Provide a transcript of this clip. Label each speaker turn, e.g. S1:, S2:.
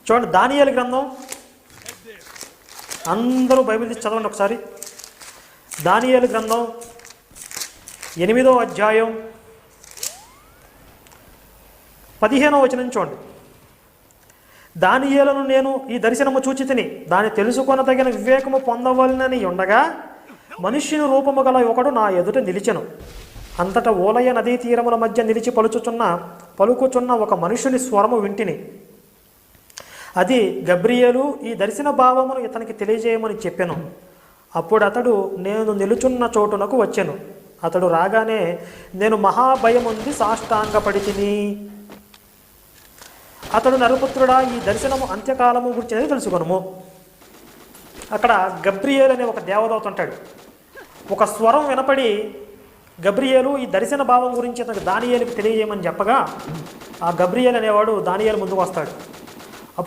S1: చూడండి, దానియేలు గ్రంథం, అందరూ బైబిల్ తీసి చదవండి ఒకసారి. దానియేలు గ్రంథం 8వ అధ్యాయం 15వ వచనం చూడండి. దానియేలును నేను ఈ దర్శనము చూచితిని, దాన్ని తెలుసుకొనదగిన వివేకము పొందవలనని ఉండగా మనుష్యుని రూపము గల ఒకడు నా ఎదుట నిలిచెను. అంతటా ఓలయ నదీ తీరముల మధ్య నిలిచి పలుకుచున్న ఒక మనుషుని స్వరము వింటిని. అది గబ్రియేలు, ఈ దర్శన భావమును ఇతనికి తెలియజేయమని చెప్పెను. అప్పుడు అతడు నేను నిలుచున్న చోటునకు వచ్చెను. అతడు రాగానే నేను మహాభయముంది సాష్టాంగపడి తిని. అతడు నరుపుత్రుడా, ఈ దర్శనము అంత్యకాలము గురించి తెలుసుకొనుము. అక్కడ గబ్రియేలు అనే ఒక దేవదూత ఉంటాడు. ఒక స్వరం వినపడి గబ్రియేలు ఈ దర్శన భావం గురించి అతనికి దానియేలుకి తెలియజేయమని చెప్పగా ఆ గబ్రియేలు అనేవాడు దానియేలు ముందుకు వస్తాడు.